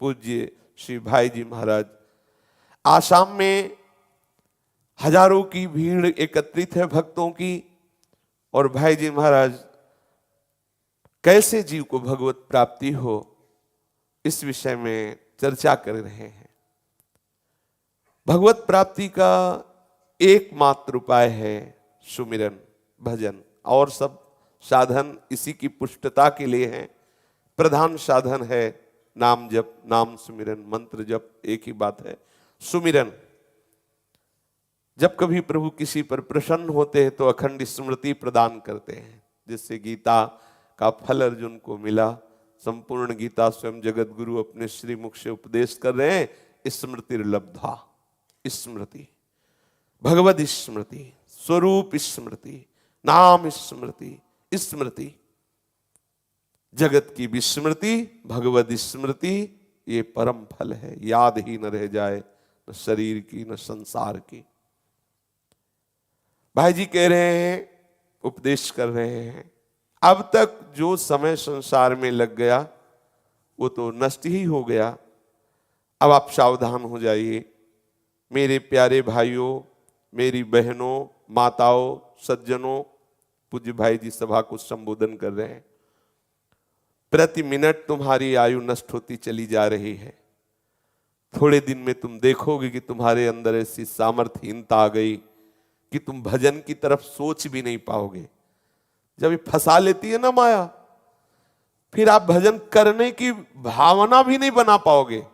पूज्य श्री भाई जी महाराज। आसाम में हजारों की भीड़ एकत्रित है भक्तों की, और भाई जी महाराज कैसे जीव को भगवत प्राप्ति हो इस विषय में चर्चा कर रहे हैं। भगवत प्राप्ति का एकमात्र उपाय है सुमिरन, भजन, और सब साधन इसी की पुष्टता के लिए हैं। प्रधान साधन है नाम जप, नाम सुमिरन, मंत्र जप, एक ही बात है सुमिरन। जब कभी प्रभु किसी पर प्रसन्न होते हैं तो अखंड स्मृति प्रदान करते हैं, जिससे गीता का फल अर्जुन को मिला। संपूर्ण गीता स्वयं जगत गुरु अपने श्री मुख से उपदेश कर रहे हैं, स्मृति लब्धा, स्मृति, भगवद स्मृति, स्वरूप स्मृति, नाम स्मृति, स्मृति, जगत की विस्मृति, भगवद स्मृति, ये परम फल है। याद ही न रह जाए, न शरीर की न संसार की। भाई जी कह रहे हैं, उपदेश कर रहे हैं, अब तक जो समय संसार में लग गया वो तो नष्ट ही हो गया। अब आप सावधान हो जाइए मेरे प्यारे भाइयों, मेरी बहनों, माताओं, सज्जनों। पूज्य भाई जी सभा को संबोधन कर रहे हैं। प्रति मिनट तुम्हारी आयु नष्ट होती चली जा रही है। थोड़े दिन में तुम देखोगे कि तुम्हारे अंदर ऐसी सामर्थ्यहीनता आ गई कि तुम भजन की तरफ सोच भी नहीं पाओगे। जब ये फंसा लेती है ना माया, फिर आप भजन करने की भावना भी नहीं बना पाओगे।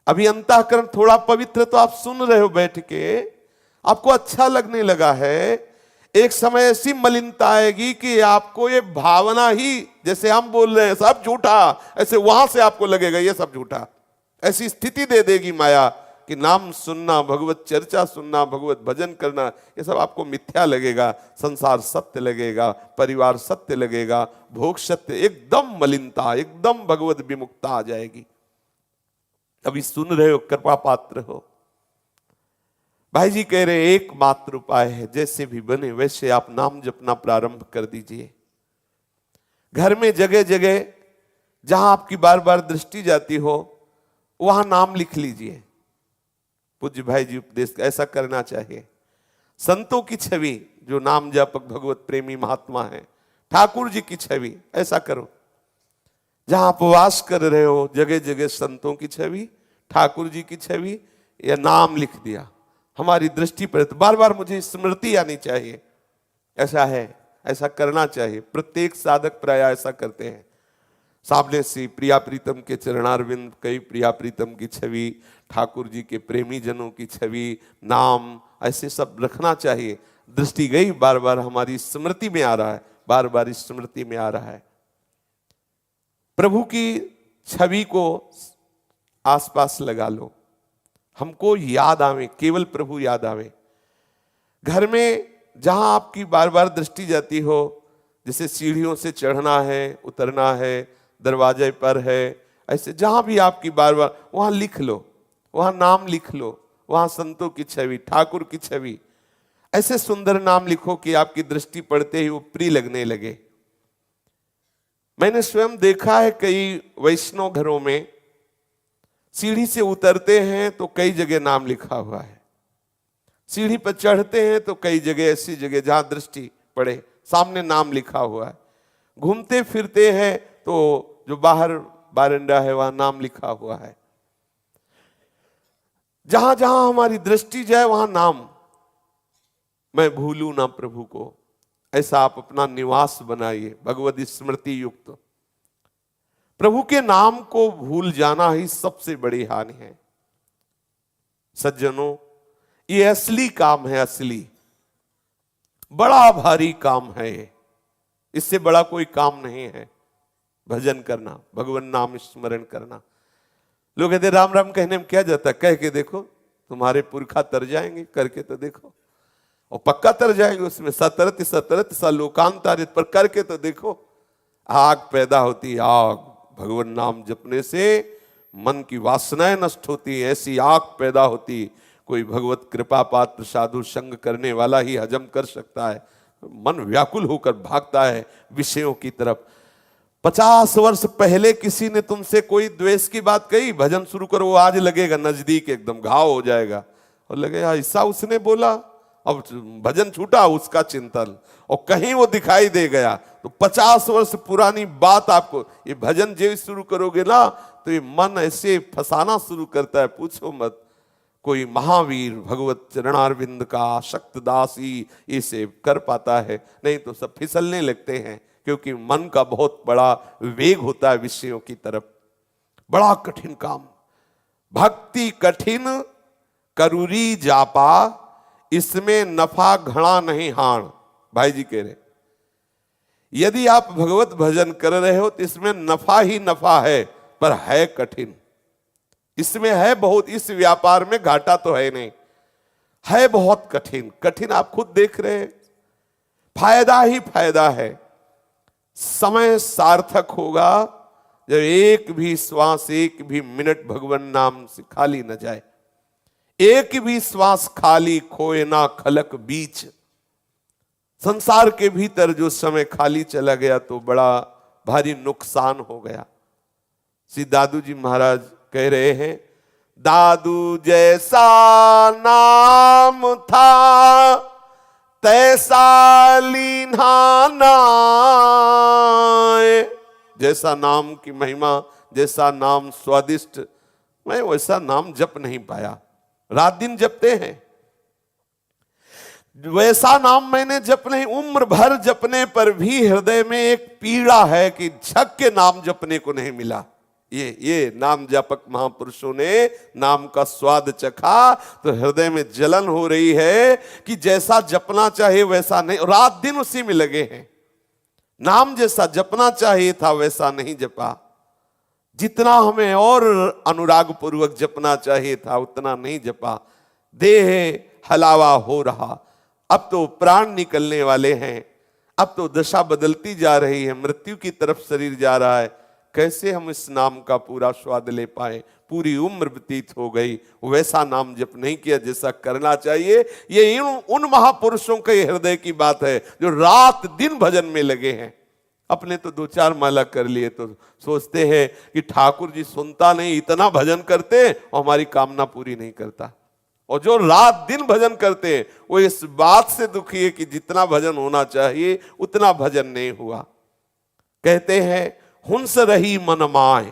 अभी अंतःकरण थोड़ा पवित्र, तो आप सुन रहे हो बैठ के, आपको अच्छा लगने लगा है। एक समय ऐसी मलिनता आएगी कि आपको ये भावना ही, जैसे हम बोल रहे हैं सब झूठा, ऐसे वहां से आपको लगेगा ये सब झूठा। ऐसी स्थिति दे देगी माया कि नाम सुनना, भगवत चर्चा सुनना, भगवत भजन करना, ये सब आपको मिथ्या लगेगा। संसार सत्य लगेगा, परिवार सत्य लगेगा, भोग सत्य, एकदम मलिनता, एकदम भगवत विमुक्ता आ जाएगी। अभी सुन रहे हो, कृपा पात्र हो। भाई जी कह रहे एकमात्र उपाय है, जैसे भी बने वैसे आप नाम जपना प्रारंभ कर दीजिए। घर में जगह जगह जहां आपकी बार बार दृष्टि जाती हो वहां नाम लिख लीजिए। पूज्य भाई जी उपदेश ऐसा करना चाहिए। संतों की छवि, जो नाम जापक भगवत प्रेमी महात्मा है, ठाकुर जी की छवि, ऐसा करो। जहां आप वास कर रहे हो जगह जगह संतों की छवि, ठाकुर जी की छवि, या नाम लिख दिया। हमारी दृष्टि पर तो बार बार मुझे स्मृति आनी चाहिए। ऐसा है, ऐसा करना चाहिए। प्रत्येक साधक प्राय ऐसा करते हैं। सामने से प्रिया प्रीतम के चरणारविंद, कई प्रिया प्रीतम की छवि, ठाकुर जी के प्रेमी जनों की छवि, नाम, ऐसे सब रखना चाहिए। दृष्टि गई, बार बार हमारी स्मृति में आ रहा है, बार बार स्मृति में आ रहा है। प्रभु की छवि को आसपास लगा लो, हमको याद आवे, केवल प्रभु याद आवे। घर में जहां आपकी बार बार दृष्टि जाती हो, जैसे सीढ़ियों से चढ़ना है, उतरना है, दरवाजे पर है, ऐसे जहां भी आपकी बार बार, वहां लिख लो, वहां नाम लिख लो, वहां संतों की छवि, ठाकुर की छवि, ऐसे सुंदर नाम लिखो कि आपकी दृष्टि पड़ते ही वो प्रिय लगने लगे। मैंने स्वयं देखा है कई वैष्णव घरों में, सीढ़ी से उतरते हैं तो कई जगह नाम लिखा हुआ है, सीढ़ी पर चढ़ते हैं तो कई जगह ऐसी जगह जहां दृष्टि पड़े सामने नाम लिखा हुआ है। घूमते फिरते हैं तो जो बाहर बारंडा है वहां नाम लिखा हुआ है। जहां जहां हमारी दृष्टि जाए वहां नाम। मैं भूलूं ना प्रभु को, ऐसा आप अपना निवास बनाइए भगवत स्मृति युक्त। प्रभु के नाम को भूल जाना ही सबसे बड़ी हानि है। सज्जनों, ये असली काम है, असली बड़ा भारी काम है ये। इससे बड़ा कोई काम नहीं है भजन करना, भगवान नाम स्मरण करना। लोग कहते राम राम कहने में क्या जाता है, कह के देखो तुम्हारे पुरखा तर जाएंगे, करके तो देखो, और पक्का तर जाएंगे। उसमें सतरत सतरत सा लोकांतरित, पर करके तो देखो। आग पैदा होती, आग भगवान नाम जपने से मन की वासनाएं नष्ट होती, ऐसी आग पैदा होती। कोई भगवत कृपा पात्र साधु संग करने वाला ही हजम कर सकता है। मन व्याकुल होकर भागता है विषयों की तरफ। 50 वर्ष पहले किसी ने तुमसे कोई द्वेष की बात कही, भजन शुरू करो, वो आज लगेगा नजदीक, एकदम घाव हो जाएगा और लगेगा ऐसा उसने बोला, अब भजन छूटा उसका चिंतन, और कहीं वो दिखाई दे गया तो 50 वर्ष पुरानी बात आपको, ये भजन जो शुरू करोगे ना तो ये मन ऐसे फंसाना शुरू करता है, पूछो मत। कोई महावीर भगवत चरणारविंद का शक्तदास ही इसे कर पाता है, नहीं तो सब फिसलने लगते हैं, क्योंकि मन का बहुत बड़ा वेग होता है विषयों की तरफ। बड़ा कठिन काम, भक्ति कठिन करूरी जापा, इसमें नफा घड़ा नहीं हाण। भाई जी कह रहे यदि आप भगवत भजन कर रहे हो तो इसमें नफा ही नफा है, पर है कठिन, इसमें है बहुत, इस व्यापार में घाटा तो है नहीं, है बहुत कठिन। कठिन आप खुद देख रहे हैं, फायदा ही फायदा है। समय सार्थक होगा जब एक भी श्वास, एक भी मिनट भगवान नाम से खाली न जाए, एक भी श्वास खाली खोए ना खलक बीच। संसार के भीतर जो समय खाली चला गया तो बड़ा भारी नुकसान हो गया। श्री दादू जी महाराज कह रहे हैं, दादू जैसा नाम था तैसा लीना नाय। जैसा नाम की महिमा, जैसा नाम स्वादिष्ट, मैं वैसा नाम जप नहीं पाया, रात दिन जपते हैं, वैसा नाम मैंने जप नहीं, उम्र भर जपने पर भी हृदय में एक पीड़ा है कि झक के नाम जपने को नहीं मिला। ये नाम जापक महापुरुषों ने नाम का स्वाद चखा तो हृदय में जलन हो रही है कि जैसा जपना चाहिए वैसा नहीं, रात दिन उसी में लगे हैं। नाम जैसा जपना चाहिए था वैसा नहीं जपा, जितना हमें और अनुराग पूर्वक जपना चाहिए था उतना नहीं जपा। देह हलावा हो रहा, अब तो प्राण निकलने वाले हैं, अब तो दशा बदलती जा रही है, मृत्यु की तरफ शरीर जा रहा है, कैसे हम इस नाम का पूरा स्वाद ले पाए। पूरी उम्र व्यतीत हो गई, वैसा नाम जप नहीं किया जैसा करना चाहिए। ये उन महापुरुषों के हृदय की बात है जो रात दिन भजन में लगे हैं। अपने तो 2-4 माला कर लिए तो सोचते हैं कि ठाकुर जी सुनता नहीं, इतना भजन करते और हमारी कामना पूरी नहीं करता। और जो रात दिन भजन करते हैं वो इस बात से दुखी है कि जितना भजन होना चाहिए उतना भजन नहीं हुआ। कहते हैं हुंस रही मन माए,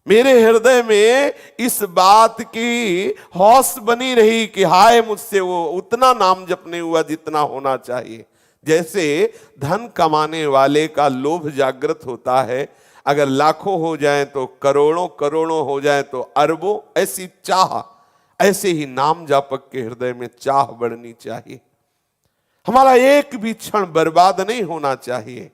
मेरे हृदय में इस बात की हौस बनी रही कि हाय मुझसे वो उतना नाम जप नहीं हुआ जितना होना चाहिए। जैसे धन कमाने वाले का लोभ जागृत होता है, अगर लाखों हो जाए तो करोड़ों, करोड़ों हो जाए तो अरबों, ऐसी चाह, ऐसे ही नाम जापक के हृदय में चाह बढ़नी चाहिए। हमारा एक भी क्षण बर्बाद नहीं होना चाहिए।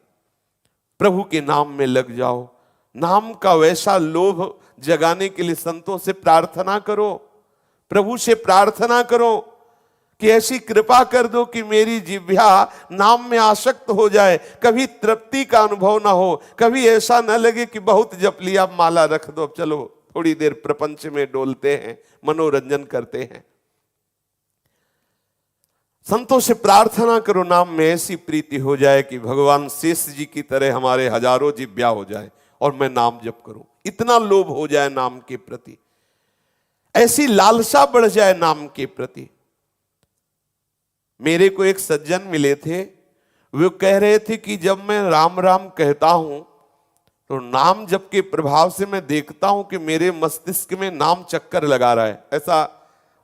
प्रभु के नाम में लग जाओ, नाम का वैसा लोभ जगाने के लिए संतों से प्रार्थना करो, प्रभु से प्रार्थना करो कि ऐसी कृपा कर दो कि मेरी जिह्वा नाम में आसक्त हो जाए, कभी तृप्ति का अनुभव ना हो, कभी ऐसा न लगे कि बहुत जप लिया माला रख दो, चलो थोड़ी देर प्रपंच में डोलते हैं, मनोरंजन करते हैं। संतों से प्रार्थना करो नाम में ऐसी प्रीति हो जाए कि भगवान शेष जी की तरह हमारे हजारों जिह्वा हो जाए और मैं नाम जप करूं, इतना लोभ हो जाए नाम के प्रति, ऐसी लालसा बढ़ जाए नाम के प्रति। मेरे को एक सज्जन मिले थे, वो कह रहे थे कि जब मैं राम राम कहता हूं तो नाम जप के प्रभाव से मैं देखता हूं कि मेरे मस्तिष्क में नाम चक्कर लगा रहा है। ऐसा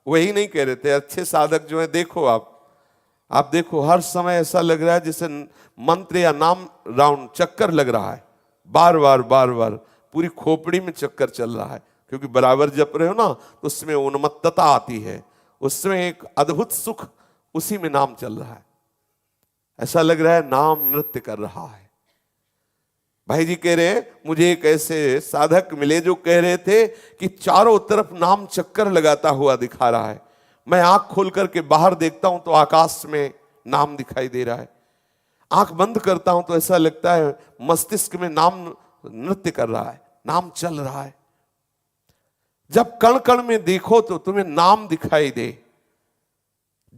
वही नहीं कह रहे थे, अच्छे साधक जो है देखो आप देखो हर समय ऐसा लग रहा है जैसे मंत्र या नाम राउंड चक्कर लग रहा है, बार बार पूरी खोपड़ी में चक्कर चल रहा है, क्योंकि बराबर जप रहे हो ना तो उसमें उन्मत्तता आती है, उसमें एक अद्भुत सुख, उसी में नाम चल रहा है। ऐसा लग रहा है नाम नृत्य कर रहा है। भाई जी कह रहे हैं मुझे एक ऐसे साधक मिले जो कह रहे थे कि चारों तरफ नाम चक्कर लगाता हुआ दिखा रहा है। मैं आंख खोल करके बाहर देखता हूं तो आकाश में नाम दिखाई दे रहा है, आंख बंद करता हूं तो ऐसा लगता है मस्तिष्क में नाम नृत्य कर रहा है, नाम चल रहा है। जब कण कण में देखो तो तुम्हें नाम दिखाई दे,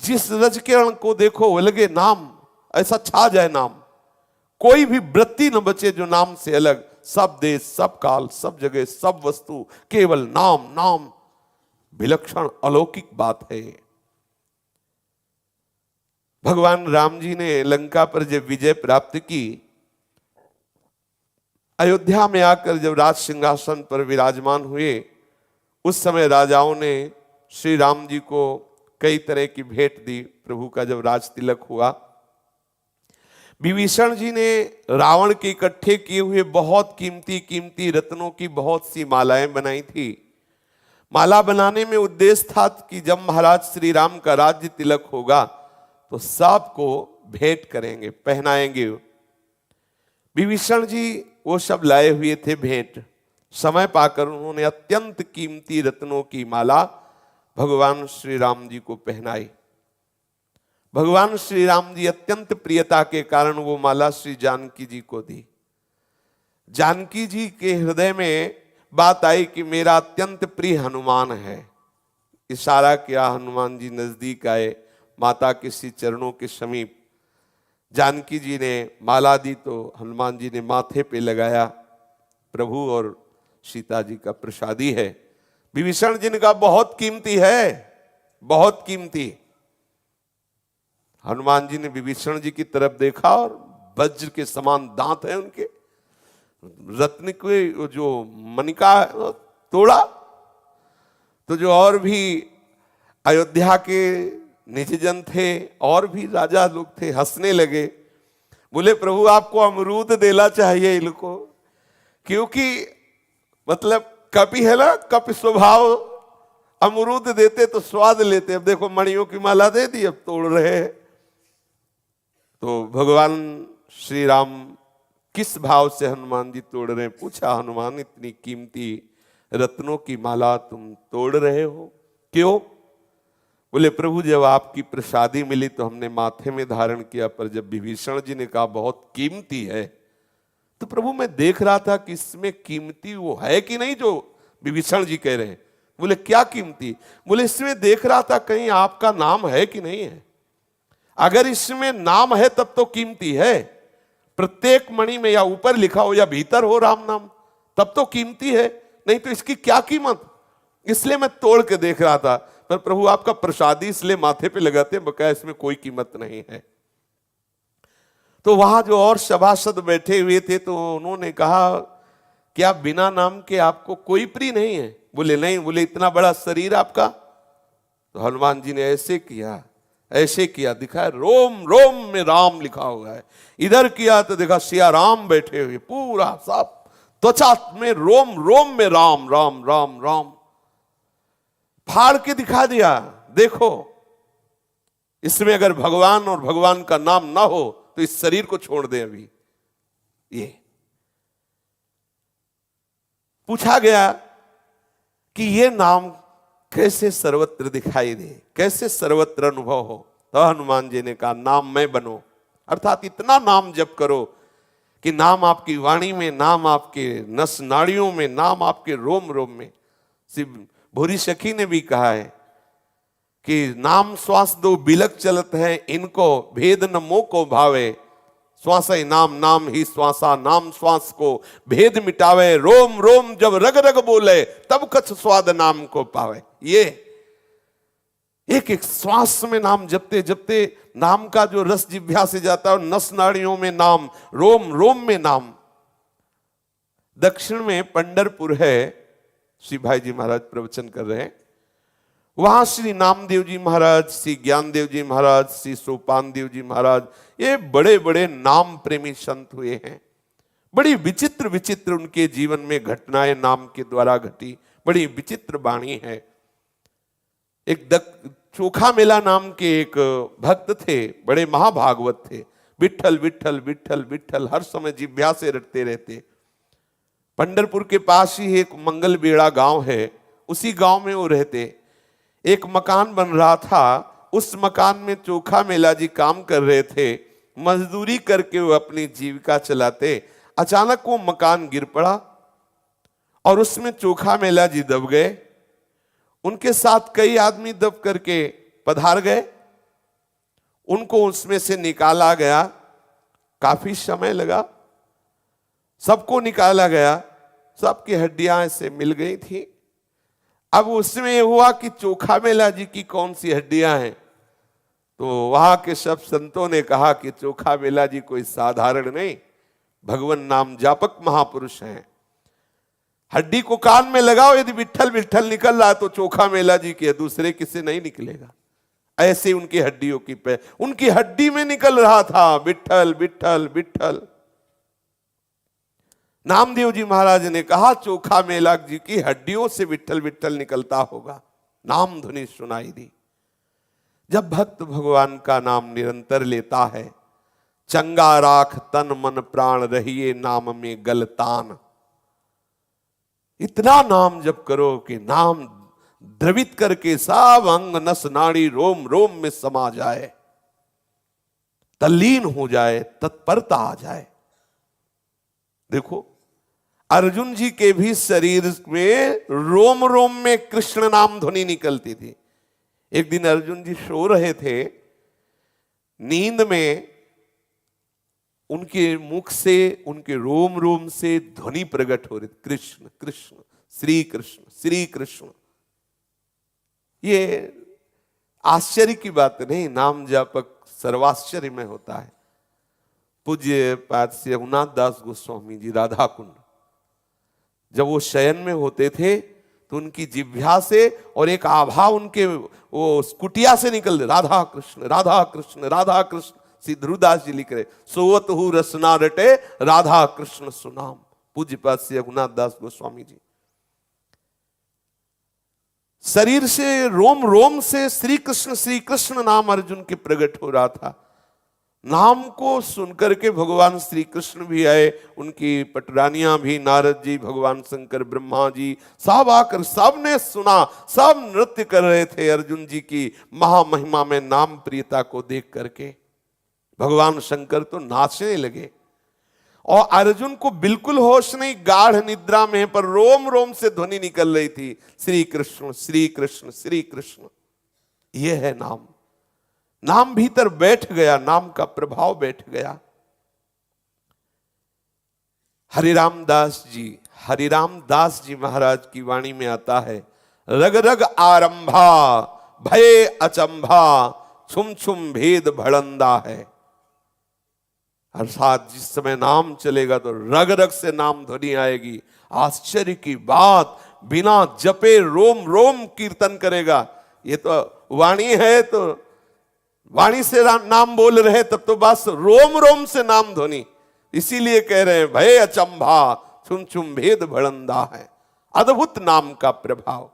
जिस रज किरण को देखो वो लगे नाम, ऐसा छा जाए नाम। कोई भी वृत्ति न बचे जो नाम से अलग। सब देश, सब काल, सब जगह, सब वस्तु, केवल नाम, नाम विलक्षण अलौकिक बात है। भगवान राम जी ने लंका पर जब विजय प्राप्त की, अयोध्या में आकर जब राज सिंहासन पर विराजमान हुए, उस समय राजाओं ने श्री राम जी को कई तरह की भेंट दी। प्रभु का जब राज तिलक हुआ, विभीषण जी ने रावण के इकट्ठे किए हुए बहुत कीमती कीमती रत्नों की बहुत सी मालाएं बनाई थी। माला बनाने में उद्देश्य था कि जब महाराज श्री राम का राज्य तिलक होगा तो सबको भेंट करेंगे, पहनाएंगे। विभीषण जी वो सब लाए हुए थे भेंट। समय पाकर उन्होंने अत्यंत कीमती रत्नों की माला भगवान श्री राम जी को पहनाई। भगवान श्री राम जी अत्यंत प्रियता के कारण वो माला श्री जानकी जी को दी। जानकी जी के हृदय में बात आई कि मेरा अत्यंत प्रिय हनुमान है। इशारा किया, हनुमान जी नजदीक आए, माता के श्री चरणों के समीप। जानकी जी ने माला दी तो हनुमान जी ने माथे पे लगाया। प्रभु और सीता जी का प्रसादी है। विभीषण जी ने कहा बहुत कीमती है, बहुत कीमती। हनुमान जी ने विभीषण जी की तरफ देखा और वज्र के समान दांत है उनके, रत्न के जो मणिका तोड़ा। तो जो और भी अयोध्या के निजजन थे और भी राजा लोग थे, हंसने लगे। बोले प्रभु आपको अमरूद देना चाहिए इनको, क्योंकि मतलब कपि है ना, कपि स्वभाव, अमरूद देते तो स्वाद लेते। अब देखो मणियों की माला दे दी, अब तोड़ रहे हैं। तो भगवान श्री राम किस भाव से हनुमान जी तोड़ रहे हैं? पूछा, हनुमान इतनी कीमती रत्नों की माला तुम तोड़ रहे हो, क्यों? बोले प्रभु जब आपकी प्रसादी मिली तो हमने माथे में धारण किया, पर जब विभीषण जी ने कहा बहुत कीमती है, तो प्रभु मैं देख रहा था कि इसमें कीमती वो है कि नहीं जो विभीषण जी कह रहे हैं। बोले क्या कीमती? बोले इसमें देख रहा था कहीं आपका नाम है कि नहीं है। अगर इसमें नाम है तब तो कीमती है। प्रत्येक मणि में या ऊपर लिखा हो या भीतर हो राम नाम, तब तो कीमती है, नहीं तो इसकी क्या कीमत? इसलिए मैं तोड़ के देख रहा था। पर प्रभु आपका प्रसादी इसलिए माथे पे लगाते हैं, बकाया इसमें कोई कीमत नहीं है। तो वहां जो और सभासद बैठे हुए थे तो उन्होंने कहा क्या बिना नाम के आपको कोई प्रिय नहीं है? बोले नहीं। बोले इतना बड़ा शरीर आपका? तो हनुमान जी ने ऐसे किया, ऐसे किया, दिखा रोम रोम में राम लिखा हुआ है। इधर किया तो देखा सिया राम बैठे हुए, पूरा सब त्वचा में रोम रोम में राम राम राम राम। फाड़ के दिखा दिया, देखो इसमें अगर भगवान और भगवान का नाम ना हो तो इस शरीर को छोड़ दें। अभी ये पूछा गया कि ये नाम कैसे सर्वत्र दिखाई दे, कैसे सर्वत्र अनुभव हो? तो हनुमान जी ने कहा नाम में बनो, अर्थात इतना नाम जप करो कि नाम आपकी वाणी में, नाम आपके नस नाड़ियों में, नाम आपके रोम रोम में। शिव भूरी सखी ने भी कहा है कि नाम श्वास दो बिलक चलत है, इनको भेद न मोह को भावे। श्वास ही नाम, नाम ही श्वासा, नाम श्वास को भेद मिटावे। रोम रोम जब रग रग बोले, तब कछ स्वाद नाम को पावे। ये एक एक श्वास में नाम जपते जपते नाम का जो रस जिह्वा से जाता है, नस नाड़ियों में नाम, रोम रोम में नाम। दक्षिण में पंढरपुर है, श्री भाई जी महाराज प्रवचन कर रहे हैं। वहां श्री नामदेव जी महाराज, श्री ज्ञानदेव जी महाराज, श्री सोपान देव जी महाराज, ये बड़े बड़े नाम प्रेमी संत हुए हैं। बड़ी विचित्र विचित्र उनके जीवन में घटनाएं नाम के द्वारा घटी, बड़ी विचित्र वाणी है। एक चोखा मेला नाम के एक भक्त थे, बड़े महाभागवत थे। विठल विठल विठल विठल हर समय जिह्वा से रटते रहते। पंढरपुर के पास ही एक मंगल बेड़ा गांव है, उसी गांव में वो रहते। एक मकान बन रहा था, उस मकान में चोखा मेला जी काम कर रहे थे। मजदूरी करके वो अपनी जीविका चलाते। अचानक वो मकान गिर पड़ा और उसमें चोखा मेला जी दब गए। उनके साथ कई आदमी दब करके पधार गए। उनको उसमें से निकाला गया काफी समय लगा, सबको निकाला गया, सबकी हड्डियां ऐसे मिल गई थी। अब उसमें ये हुआ कि चोखा मेला जी की कौन सी हड्डियां हैं, तो वहां के सब संतों ने कहा कि चोखा मेला जी कोई साधारण नहीं, भगवान नाम जापक महापुरुष हैं। हड्डी को कान में लगाओ, यदि विट्ठल विट्ठल निकल रहा तो चोखा मेला जी के, दूसरे किसी नहीं निकलेगा। ऐसे उनकी हड्डियों की उनकी हड्डी में निकल रहा था विट्ठल विट्ठल विट्ठल। नामदेव जी महाराज ने कहा चोखा मेला जी की हड्डियों से विट्ठल विट्ठल निकलता होगा। नाम ध्वनि सुनाई दी। जब भक्त भगवान का नाम निरंतर लेता है, चंगा राख तन मन प्राण रहिए नाम में गलतान। इतना नाम जप करो कि नाम द्रवित करके सब अंग नस नाड़ी रोम रोम में समा जाए, तल्लीन हो जाए, तत्परता आ जाए। देखो अर्जुन जी के भी शरीर में रोम रोम में कृष्ण नाम ध्वनि निकलती थी। एक दिन अर्जुन जी सो रहे थे, नींद में उनके मुख से, उनके रोम रोम से ध्वनि प्रकट हो रही, कृष्ण कृष्ण श्री कृष्ण श्री कृष्ण। ये आश्चर्य की बात नहीं, नाम जापक सर्वाश्चर्य में होता है। पूज्य पाद श्री रघुनाथ दास गोस्वामी जी राधा कुंड, जब वो शयन में होते थे तो उनकी जिह्वा से और एक आभा उनके वो कुटिया से निकल, राधा कृष्ण राधा कृष्ण राधा कृष्ण। श्री ध्रुवदास जी लिख रहे, सोवत हु रसना रटे राधा कृष्ण सुनाम। पूज्य पाद श्री रघुनाथ दास गोस्वामी जी। शरीर से रोम रोम से श्री कृष्ण नाम अर्जुन के प्रकट हो रहा था। नाम को सुनकर के भगवान श्री कृष्ण भी आए, उनकी पटरानियां भी, नारद जी, भगवान शंकर, ब्रह्मा जी, सब आकर सबने सुना, सब नृत्य कर रहे थे अर्जुन जी की महामहिमा में नाम प्रियता को देख करके। भगवान शंकर तो नाचने लगे और अर्जुन को बिल्कुल होश नहीं, गाढ़ निद्रा में, पर रोम रोम से ध्वनि निकल रही थी, श्री कृष्ण श्री कृष्ण श्री कृष्ण। यह है नाम। नाम भीतर बैठ गया, नाम का प्रभाव बैठ गया। हरिराम दास जी महाराज की वाणी में आता है, रग रग आरंभा भय अचंभा छुम छुम भेद भड़ंदा है। अर्थात जिस समय नाम चलेगा तो रग रग से नाम ध्वनि आएगी। आश्चर्य की बात, बिना जपे रोम रोम कीर्तन करेगा। ये तो वाणी है, तो वाणी से नाम बोल रहे, तब तो बस रोम रोम से नाम ध्वनि। इसीलिए कह रहे हैं भय अचंभा छुम छुम भेद भड़ंदा है। अद्भुत नाम का प्रभाव।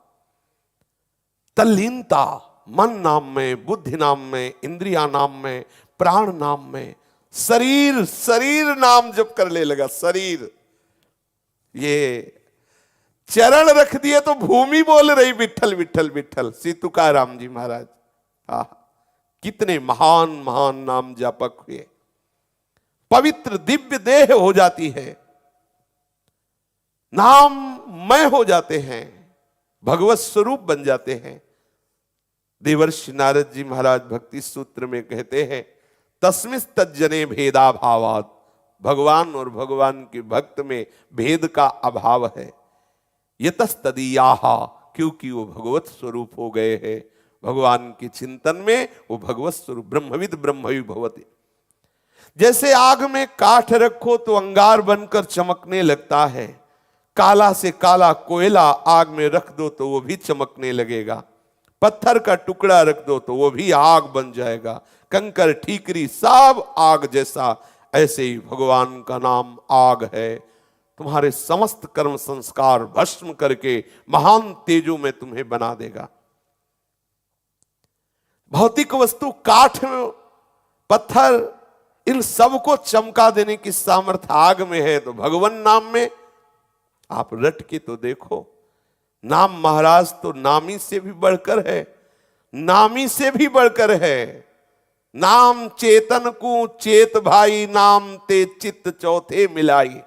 तल्लीनता मन नाम में, बुद्धि नाम में, इंद्रिया नाम में, प्राण नाम में, शरीर नाम जप कर ले लगा। शरीर, ये चरण रख दिए तो भूमि बोल रही विट्ठल विट्ठल विट्ठल। श्री तुकाराम जी महाराज, कितने महान महान नाम जापक हुए। पवित्र दिव्य देह हो जाती है, नाम मय हो जाते हैं, भगवत स्वरूप बन जाते हैं। देवर्षि नारद जी महाराज भक्ति सूत्र में कहते हैं, तस्मिस् तज्जने भेदा भावात। भगवान और भगवान के भक्त में भेद का अभाव है। यतस्तदीयाहा, क्योंकि वो भगवत स्वरूप हो गए हैं। भगवान के चिंतन में वो भगवत स्वरूप, ब्रह्मविद ब्रह्मवि भवति। जैसे आग में काठ रखो तो अंगार बनकर चमकने लगता है, काला से काला कोयला आग में रख दो तो वो भी चमकने लगेगा। पत्थर का टुकड़ा रख दो तो वो भी आग बन जाएगा। कंकर ठीकरी सब आग जैसा, ऐसे ही भगवान का नाम आग है। तुम्हारे समस्त कर्म संस्कार भस्म करके महान तेजों में तुम्हें बना देगा। भौतिक वस्तु, काठ, पत्थर, इन सबको चमका देने की सामर्थ्य आग में है, तो भगवान नाम में आप रट के तो देखो। नाम महाराज तो नामी से भी बढ़कर है, नामी से भी बढ़कर है। नाम चेतन को चेत भाई, नाम ते चित्त चौथे मिलाई।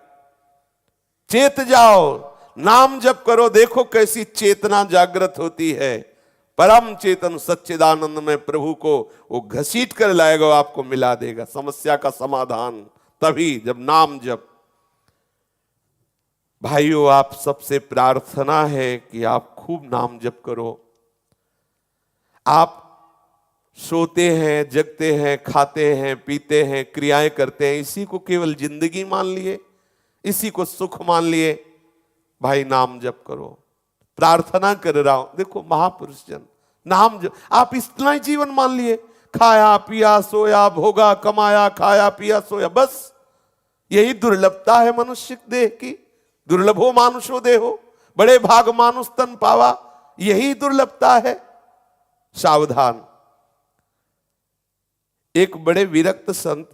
चेत जाओ, नाम जप करो, देखो कैसी चेतना जागृत होती है। परम चेतन सच्चिदानंद में प्रभु को वो घसीट कर लाएगा, आपको मिला देगा समस्या का समाधान। तभी जब नाम जप। भाइयों, आप सबसे प्रार्थना है कि आप खूब नाम जप करो। आप सोते हैं, जगते हैं, खाते हैं, पीते हैं, क्रियाएं करते हैं, इसी को केवल जिंदगी मान लिए, इसी को सुख मान लिए। भाई नाम जप करो। प्रार्थना कर रहा हूं, देखो महापुरुष जन नाम जप, आप इतना ही जीवन मान लिए, खाया पिया सोया, भोगा कमाया, खाया पिया सोया, बस यही दुर्लभता है मनुष्य देह की। दुर्लभो मानुषो देहो, बड़े भाग मानुष तन पावा, यही दुर्लभता है। सावधान। एक बड़े विरक्त संत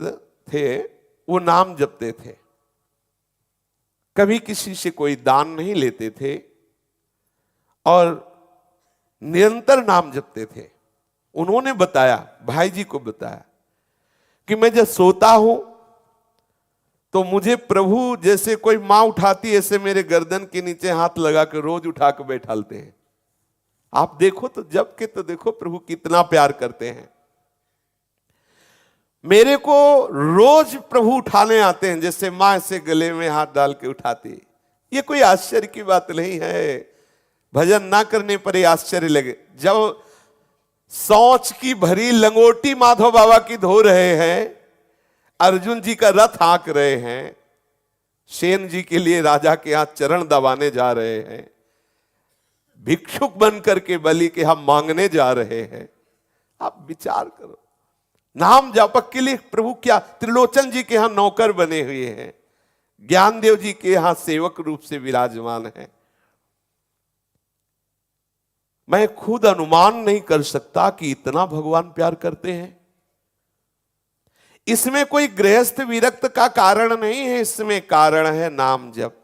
थे, वो नाम जपते थे, कभी किसी से कोई दान नहीं लेते थे और निरंतर नाम जपते थे। उन्होंने बताया, भाई जी को बताया कि मैं जब सोता हूं तो मुझे प्रभु जैसे कोई मां उठाती है, ऐसे मेरे गर्दन के नीचे हाथ लगा के रोज उठा के बैठालते हैं। आप देखो तो जब के तो देखो प्रभु कितना प्यार करते हैं। मेरे को रोज प्रभु उठाने आते हैं, जैसे मां से गले में हाथ डाल के उठाती। ये कोई आश्चर्य की बात नहीं है। भजन ना करने पर ये आश्चर्य लगे। जब सोच की भरी लंगोटी माधव बाबा की धो रहे हैं, अर्जुन जी का रथ हाँक रहे हैं, सेन जी के लिए राजा के हाथ चरण दबाने जा रहे हैं, भिक्षुक बन करके बलि के हम मांगने जा रहे हैं। आप विचार करो, नाम जापक के लिए प्रभु क्या त्रिलोचन जी के यहां नौकर बने हुए हैं, ज्ञानदेव जी के यहां सेवक रूप से विराजमान है। मैं खुद अनुमान नहीं कर सकता कि इतना भगवान प्यार करते हैं। इसमें कोई गृहस्थ विरक्त का कारण नहीं है, इसमें कारण है नाम जप।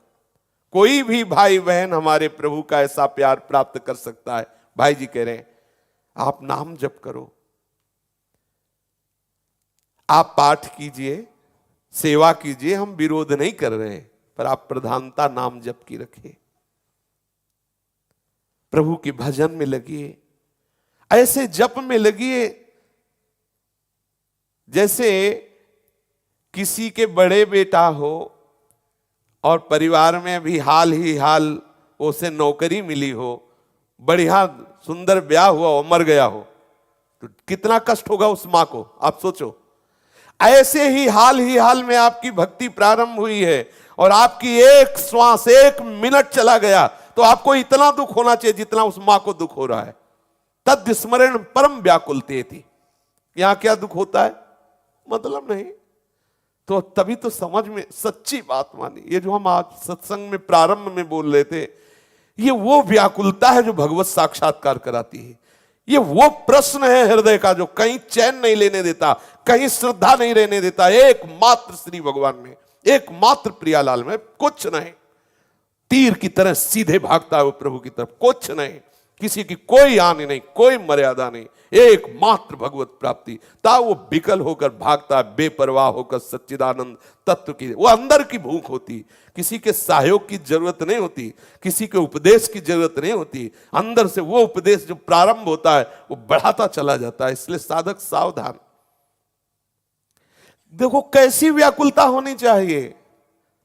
कोई भी भाई बहन हमारे प्रभु का ऐसा प्यार प्राप्त कर सकता है। भाई जी कह रहे हैं आप नाम जप करो, आप पाठ कीजिए, सेवा कीजिए, हम विरोध नहीं कर रहे हैं, पर आप प्रधानता नाम जप की रखिए। प्रभु के भजन में लगिए, ऐसे जप में लगिए जैसे किसी के बड़े बेटा हो और परिवार में भी हाल ही हाल उसे नौकरी मिली हो, बढ़िया सुंदर ब्याह हुआ हो, मर गया हो, तो कितना कष्ट होगा उस मां को, आप सोचो। ऐसे ही हाल में आपकी भक्ति प्रारंभ हुई है और आपकी एक श्वास, एक मिनट चला गया, तो आपको इतना दुख होना चाहिए जितना उस मां को दुख हो रहा है। तद स्मरण परम व्याकुलते थी। यहां क्या दुख होता है, मतलब नहीं। तो तभी तो समझ में सच्ची बात मानी। ये जो हम आज सत्संग में प्रारंभ में बोल रहे थे, ये वो व्याकुलता है जो भगवत साक्षात्कार कराती है। ये वो प्रश्न है हृदय का जो कहीं चैन नहीं लेने देता, कहीं श्रद्धा नहीं रहने देता। एकमात्र श्री भगवान में, एकमात्र प्रियालाल में, कुछ नहीं। तीर की तरह सीधे भागता है वो प्रभु की तरफ, कुछ नहीं, किसी की कोई हानि नहीं, कोई मर्यादा नहीं, एकमात्र भगवत प्राप्ति। ता वो विकल होकर भागता है, बेपरवाह होकर सच्चिदानंद तत्व की। वो अंदर की भूख होती, किसी के सहयोग की जरूरत नहीं होती, किसी के उपदेश की जरूरत नहीं होती। अंदर से वो उपदेश जो प्रारंभ होता है वो बढ़ाता चला जाता है। इसलिए साधक सावधान। देखो कैसी व्याकुलता होनी चाहिए।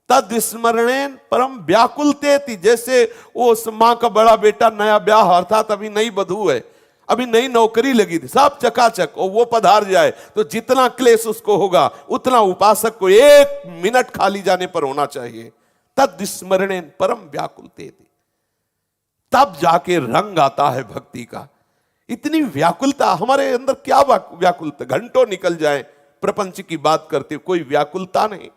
तद स्मरणेन परम व्याकुलते थी। जैसे वो उस मां का बड़ा बेटा नया ब्याह, अर्थात अभी नई बधू है, अभी नई नौकरी लगी थी, सब चकाचक, और वो पधार जाए तो जितना क्लेश उसको होगा उतना उपासक को एक मिनट खाली जाने पर होना चाहिए। तद स्मरणेन परम व्याकुलते थी। तब जाके रंग आता है भक्ति का। इतनी व्याकुलता हमारे अंदर, क्या व्याकुलता, घंटों निकल जाए प्रपंच की बात करते, कोई व्याकुलता नहीं।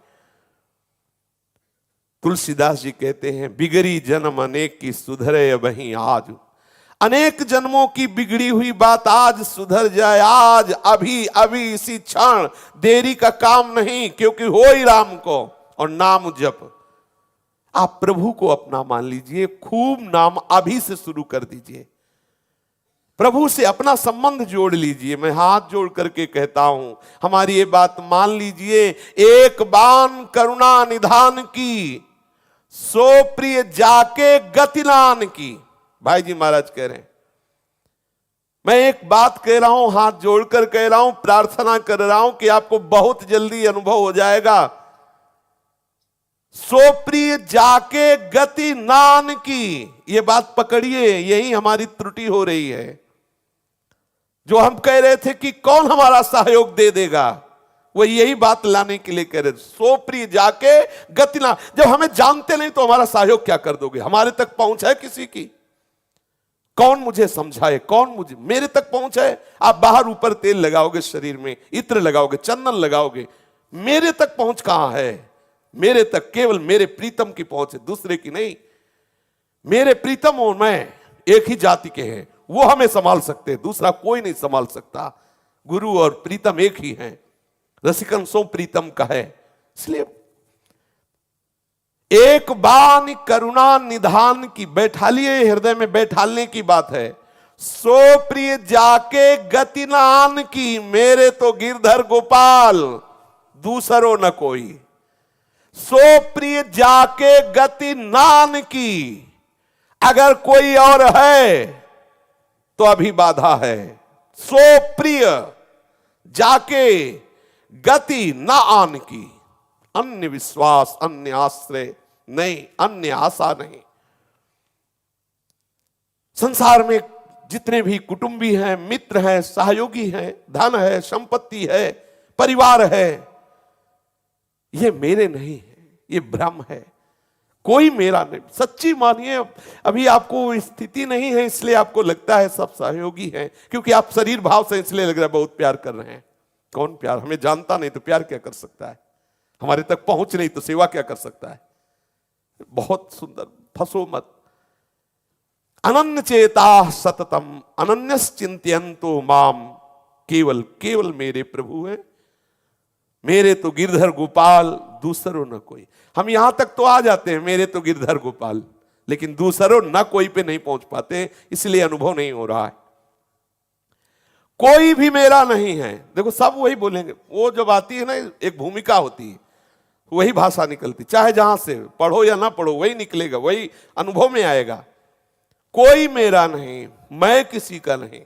तुलसीदास जी कहते हैं, बिगड़ी जन्म अनेक की सुधरे वहीं आज। अनेक जन्मों की बिगड़ी हुई बात आज सुधर जाए, आज अभी अभी इसी क्षण, देरी का काम नहीं, क्योंकि हो ही राम को। और नाम जप, आप प्रभु को अपना मान लीजिए, खूब नाम अभी से शुरू कर दीजिए, प्रभु से अपना संबंध जोड़ लीजिए। मैं हाथ जोड़ करके कहता हूं, हमारी ये बात मान लीजिए। एक बान करुणा निधान की, सो प्रिय जाके गतिलान की। भाई जी महाराज कह रहे हैं, मैं एक बात कह रहा हूं, हाथ जोड़कर कह रहा हूं, प्रार्थना कर रहा हूं कि आपको बहुत जल्दी अनुभव हो जाएगा सो प्रिय जाके गति नान की। ये बात पकड़िए, यही हमारी त्रुटि हो रही है। जो हम कह रहे थे कि कौन हमारा सहयोग दे देगा, वो यही बात लाने के लिए कह रहे थे, सो प्रिय जाके गति ना। जब हमें जानते नहीं तो हमारा सहयोग क्या कर दोगे? हमारे तक पहुंच है किसी की? कौन मुझे समझाए, कौन मुझे, मेरे तक पहुंच है? आप बाहर ऊपर तेल लगाओगे, शरीर में इत्र लगाओगे, चंदन लगाओगे, मेरे तक पहुंच कहां है? मेरे तक केवल मेरे प्रीतम की पहुंच है, दूसरे की नहीं। मेरे प्रीतम और मैं एक ही जाति के हैं, वो हमें संभाल सकते हैं, दूसरा कोई नहीं संभाल सकता। गुरु और प्रीतम एक ही हैं। रसिकन सो प्रीतम का है। इसलिए एक बानी करुणा निधान की, बैठालिए, हृदय में बैठालने की बात है। सो प्रिय जाके गति नान की, मेरे तो गिरधर गोपाल, दूसरो न कोई। सो प्रिय जाके गति नान की, अगर कोई और है तो अभी बाधा है। सो प्रिय जाके गति न आन की, अन्य विश्वास, अन्य आश्रय नहीं, अन्य आशा नहीं। संसार में जितने भी कुटुंबी हैं, मित्र हैं, सहयोगी हैं, धन है, संपत्ति है, परिवार है, ये मेरे नहीं है, ये भ्रम है। कोई मेरा नहीं। सच्ची मानिए, अभी आपको स्थिति नहीं है इसलिए आपको लगता है सब सहयोगी हैं, क्योंकि आप शरीर भाव से इसलिए लग रहा है बहुत प्यार कर रहे हैं। कौन प्यार? हमें जानता नहीं तो प्यार क्या कर सकता है? हमारे तक पहुंच नहीं तो सेवा क्या कर सकता है? बहुत सुंदर, फंसो मत। अनन्य चेता सततम अनन्यश्चिंत्यन्तो माम, केवल केवल मेरे प्रभु है, मेरे तो गिरधर गोपाल, दूसरो न कोई। हम यहां तक तो आ जाते हैं, मेरे तो गिरधर गोपाल, लेकिन दूसरो न कोई पे नहीं पहुंच पाते, इसलिए अनुभव नहीं हो रहा है। कोई भी मेरा नहीं है। देखो सब वही बोलेंगे, वो जब आती है ना, एक भूमिका होती है, वही भाषा निकलती, चाहे जहां से पढ़ो या ना पढ़ो वही निकलेगा, वही अनुभव में आएगा। कोई मेरा नहीं, मैं किसी का नहीं,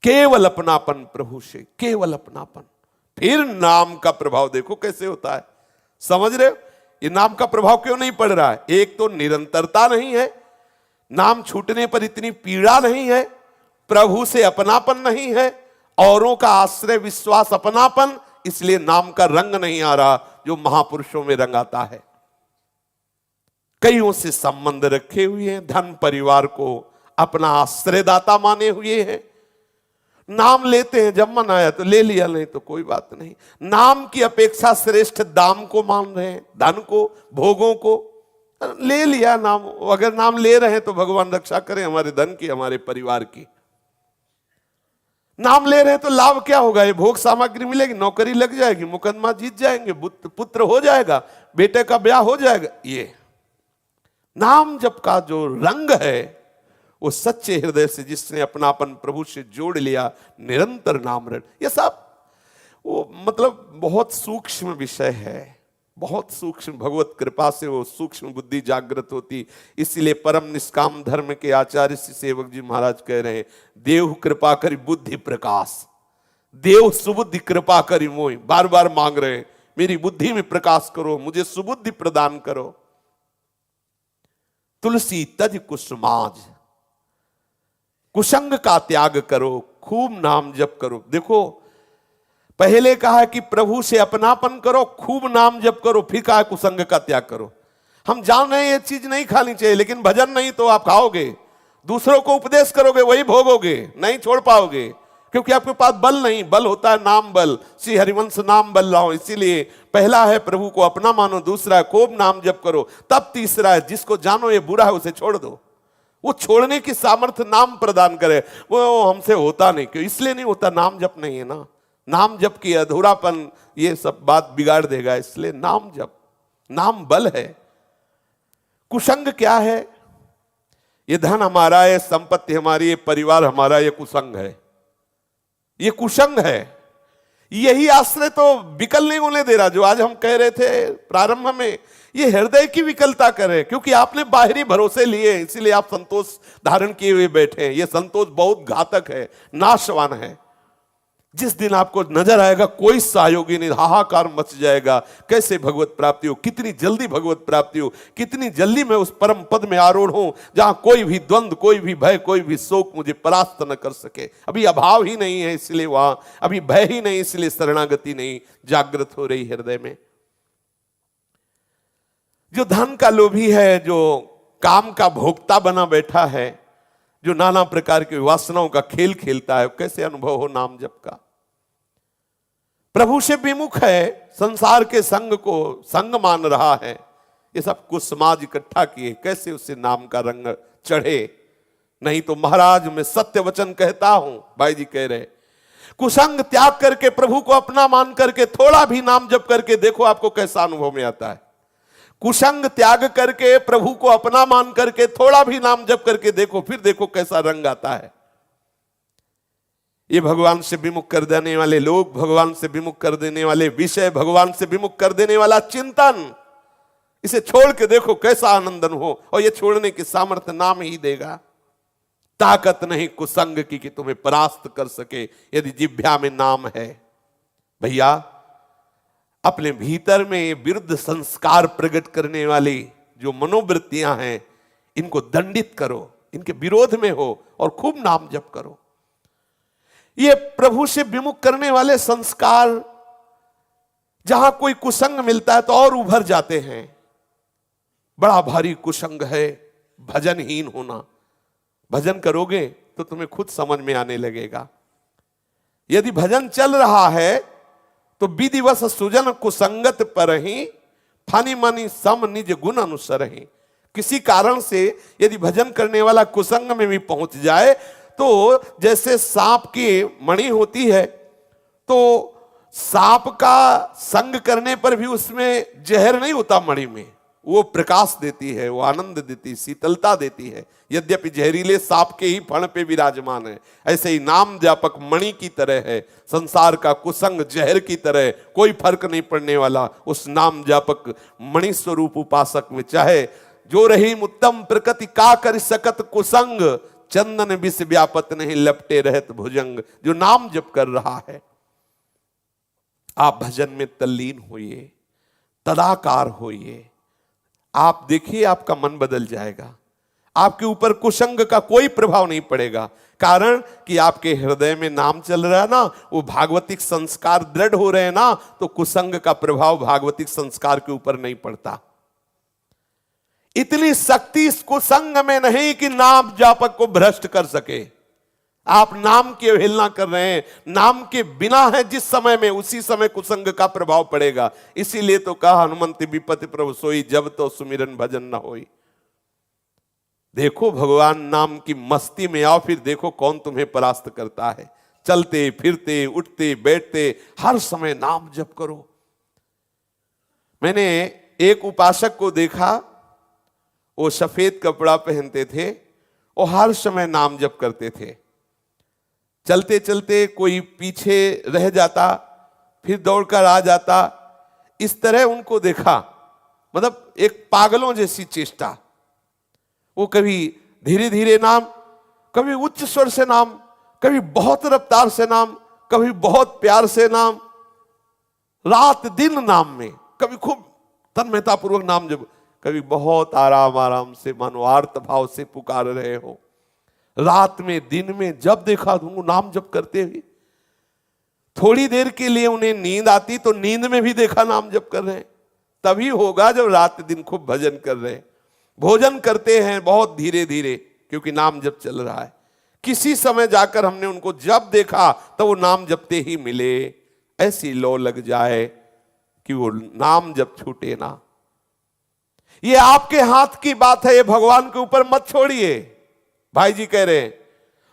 केवल अपनापन प्रभु से, केवल अपनापन। फिर नाम का प्रभाव देखो कैसे होता है, समझ रहे हो? ये नाम का प्रभाव क्यों नहीं पड़ रहा है? एक तो निरंतरता नहीं है, नाम छूटने पर इतनी पीड़ा नहीं है, प्रभु से अपनापन नहीं है, औरों का आश्रय विश्वास अपनापन, इसलिए नाम का रंग नहीं आ रहा जो महापुरुषों में रंग आता है। कईयों से संबंध रखे हुए हैं, धन परिवार को अपना आश्रयदाता माने हुए हैं। नाम लेते हैं, जब मन आया तो ले लिया, नहीं तो कोई बात नहीं। नाम की अपेक्षा श्रेष्ठ दाम को मान रहे हैं, धन को, भोगों को ले लिया नाम। अगर नाम ले रहे हैं तो भगवान रक्षा करें हमारे धन की, हमारे परिवार की। नाम ले रहे हैं तो लाभ क्या होगा? ये भोग सामग्री मिलेगी, नौकरी लग जाएगी, मुकदमा जीत जाएंगे, पुत्र हो जाएगा, बेटे का ब्याह हो जाएगा। ये नाम जप का जो रंग है, वो सच्चे हृदय से जिसने अपनापन प्रभु से जोड़ लिया, निरंतर नाम रट, ये सब वो मतलब बहुत सूक्ष्म विषय है, बहुत सूक्ष्म। भगवत कृपा से वो सूक्ष्म बुद्धि जागृत होती। इसीलिए परम निष्काम धर्म के आचार्य श्री सेवक जी महाराज कह रहे हैं, देव कृपा करी बुद्धि प्रकाश, देव सुबुद्धि कृपा करी मोहि। बार बार मांग रहे हैं, मेरी बुद्धि में प्रकाश करो, मुझे सुबुद्धि प्रदान करो। तुलसी तज कुसुमाज, कुसंग का त्याग करो, खूब नाम जप करो। देखो पहले कहा कि प्रभु से अपनापन करो, खूब नाम जप करो, फिर कहा कुसंग का त्याग करो। हम जान रहे हैं ये चीज नहीं खानी चाहिए, लेकिन भजन नहीं तो आप खाओगे, दूसरों को उपदेश करोगे वही भोगोगे, नहीं छोड़ पाओगे, क्योंकि आपके पास बल नहीं। बल होता है नाम बल, श्री हरिवंश नाम बल लाओ। इसीलिए पहला है प्रभु को अपना मानो, दूसरा है खूब नाम जप करो, तब तीसरा है जिसको जानो ये बुरा है उसे छोड़ दो। वो छोड़ने की सामर्थ्य नाम प्रदान करे। वो हमसे होता नहीं, क्यों? इसलिए नहीं होता, नाम जप नहीं है ना। नाम जप की अधूरापन ये सब बात बिगाड़ देगा, इसलिए नाम जप, नाम बल है। कुसंग क्या है? ये धन हमारा है, संपत्ति हमारी, ये परिवार हमारा, ये कुसंग है, ये कुसंग है। यही आश्रय तो विकल नहीं होने दे रहा। जो आज हम कह रहे थे प्रारंभ में, ये हृदय की विकलता करे, क्योंकि आपने बाहरी भरोसे लिए, इसीलिए आप संतोष धारण किए हुए बैठे हैं। ये संतोष बहुत घातक है, नाशवान है। जिस दिन आपको नजर आएगा कोई सहयोगी नहीं, हाहाकार मच जाएगा। कैसे भगवत प्राप्ति हो, कितनी जल्दी भगवत प्राप्ति हो, कितनी जल्दी मैं उस परम पद में आरूढ़ हूं जहां कोई भी द्वंद्व, कोई भी भय, कोई भी शोक मुझे परास्त न कर सके। अभी अभाव ही नहीं है इसलिए वहां, अभी भय ही नहीं इसलिए शरणागति नहीं जागृत हो रही हृदय में। जो धन का लोभी है, जो काम का भोक्ता बना बैठा है, जो नाना प्रकार की वासनाओं का खेल खेलता है, कैसे अनुभव हो नाम जप का। प्रभु से विमुख है, संसार के संग को संग मान रहा है, ये सब कुछ समाज इकट्ठा किए, कैसे उससे नाम का रंग चढ़े। नहीं तो महाराज मैं सत्य वचन कहता हूं, भाई जी कह रहे, कुसंग त्याग करके प्रभु को अपना मान करके थोड़ा भी नाम जप करके देखो आपको कैसा अनुभव में आता है। कुसंग त्याग करके प्रभु को अपना मान करके थोड़ा भी नाम जप करके देखो, फिर देखो कैसा रंग आता है। ये भगवान से विमुख कर देने वाले लोग, भगवान से विमुख कर देने वाले विषय, भगवान से विमुख कर देने वाला चिंतन, इसे छोड़ के देखो कैसा आनंदन हो। और ये छोड़ने की सामर्थ्य नाम ही देगा। ताकत नहीं कुसंग की कि तुम्हें परास्त कर सके यदि जिह्वा में नाम है। भैया अपने भीतर में विरुद्ध संस्कार प्रकट करने वाली जो मनोवृत्तियां हैं, इनको दंडित करो, इनके विरोध में हो और खूब नाम जप करो। ये प्रभु से विमुख करने वाले संस्कार जहां कोई कुसंग मिलता है तो और उभर जाते हैं। बड़ा भारी कुसंग है भजनहीन होना। भजन करोगे तो तुम्हें खुद समझ में आने लगेगा। यदि भजन चल रहा है तो विधिवश सुजन कुसंगत पर ही फानी मानी सम निज गुण अनुसर ही। किसी कारण से यदि भजन करने वाला कुसंग में भी पहुंच जाए तो जैसे सांप की मणि होती है, तो सांप का संग करने पर भी उसमें जहर नहीं होता मणि में, वो प्रकाश देती है, वो आनंद देती, शीतलता देती है। यद्यपि जहरीले सांप के ही फण पे विराजमान है, ऐसे ही नाम जापक मणि की तरह है। संसार का कुसंग जहर की तरह, कोई फर्क नहीं पड़ने वाला उस नाम जापक मणि स्वरूप उपासक में। चाहे जो रही उत्तम प्रकृति का कर सकत कुसंग, चंदन विष व्यापत नहीं लपटे रहत भुजंग। जो नाम जप कर रहा है, आप भजन में तल्लीन होइए, तदाकार होइए। आप देखिए आपका मन बदल जाएगा, आपके ऊपर कुसंग का कोई प्रभाव नहीं पड़ेगा। कारण कि आपके हृदय में नाम चल रहा है ना, वो भागवतिक संस्कार दृढ़ हो रहे हैं ना, तो कुसंग का प्रभाव भागवतिक संस्कार के ऊपर नहीं पड़ता। इतनी शक्ति इस कुसंग में नहीं कि नाम जापक को भ्रष्ट कर सके। आप नाम की अवहेलना कर रहे हैं, नाम के बिना है जिस समय में, उसी समय कुसंग का प्रभाव पड़ेगा। इसीलिए तो कहा हनुमंत विपति प्रभु सोई, जब तो सुमिरन भजन न होई। देखो भगवान नाम की मस्ती में आओ, फिर देखो कौन तुम्हें परास्त करता है। चलते फिरते उठते बैठते हर समय नाम जप करो। मैंने एक उपासक को देखा, वो सफेद कपड़ा पहनते थे और हर समय नाम जप करते थे। चलते चलते कोई पीछे रह जाता, फिर दौड़कर आ जाता, इस तरह उनको देखा। मतलब एक पागलों जैसी चेष्टा। वो कभी धीरे धीरे नाम, कभी उच्च स्वर से नाम, कभी बहुत रफ्तार से नाम, कभी बहुत प्यार से नाम, रात दिन नाम में, कभी खूब तन्मयता पूर्वक नाम जप, कभी बहुत आराम आराम से मानो आर्त भाव से पुकार रहे हो। रात में दिन में जब देखा तुमको नाम जप करते हुए। थोड़ी देर के लिए उन्हें नींद आती तो नींद में भी देखा नाम जप कर रहे हैं। तभी होगा जब रात दिन खूब भजन कर रहे हैं। भोजन करते हैं बहुत धीरे धीरे, क्योंकि नाम जप चल रहा है। किसी समय जाकर हमने उनको जब देखा तो वो नाम जपते ही मिले। ऐसी लौ लग जाए कि वो नाम जप छूटे ना। ये आपके हाथ की बात है, ये भगवान के ऊपर मत छोड़िए। भाई जी कह रहे हैं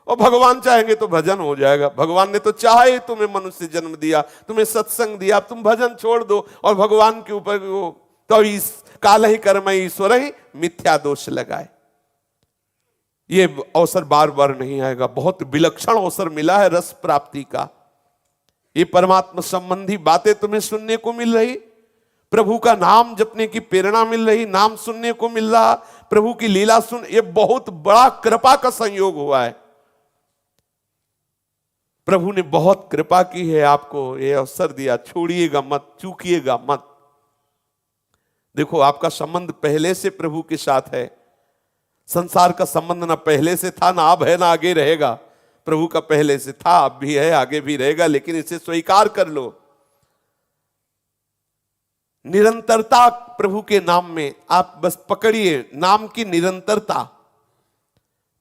और भगवान चाहेंगे तो भजन हो जाएगा। भगवान ने तो चाहे तुम्हें मनुष्य जन्म दिया, तुम्हें सत्संग दिया, तुम भजन छोड़ दो और भगवान के ऊपर वो तो इस काल ही कर्म ईश्वर ही मिथ्या दोष लगाए। ये अवसर बार बार नहीं आएगा। बहुत विलक्षण अवसर मिला है रस प्राप्ति का। ये परमात्मा संबंधी बातें तुम्हें सुनने को मिल रही, प्रभु का नाम जपने की प्रेरणा मिल रही, नाम सुनने को मिल रहा, प्रभु की लीला सुन, ये बहुत बड़ा कृपा का संयोग हुआ है। प्रभु ने बहुत कृपा की है, आपको ये अवसर दिया, छोड़िएगा मत, चूकिएगा मत। देखो आपका संबंध पहले से प्रभु के साथ है। संसार का संबंध ना पहले से था, ना अब है, ना आगे रहेगा। प्रभु का पहले से था, अब भी है, आगे भी रहेगा, लेकिन इसे स्वीकार कर लो। निरंतरता प्रभु के नाम में आप बस पकड़िए, नाम की निरंतरता।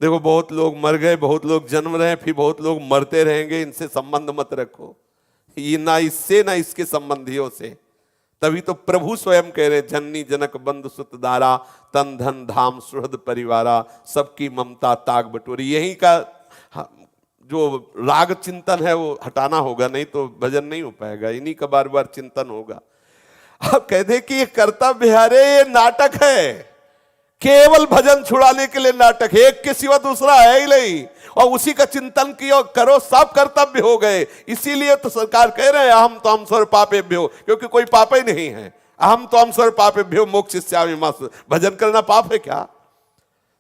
देखो बहुत लोग मर गए, बहुत लोग जन्म रहे हैं, फिर बहुत लोग मरते रहेंगे, इनसे संबंध मत रखो। ये ना इससे ना इसके संबंधियों से। तभी तो प्रभु स्वयं कह रहे, जननी जनक बंधु सुत दारा, तन धन धाम सुहृद परिवारा, सबकी ममता ताग बटोरी। यही का जो राग चिंतन है वो हटाना होगा, नहीं तो भजन नहीं हो पाएगा। इन्हीं का बार बार चिंतन होगा। अब कह दे कि ये कर्तव्य है, अरे ये नाटक है, केवल भजन छुड़ाने के लिए नाटक है, एक के सिवा दूसरा है ही नहीं, और उसी का चिंतन किया करो, सब कर्तव्य हो गए। इसीलिए तो सरकार कह रहे हैं अहम तो हम स्वर पापेभ्यो, क्योंकि कोई पाप ही नहीं है। अहम तो हम स्वर पापेभ्यो मोक्षयिष्यामि मा। भजन करना पाप है क्या?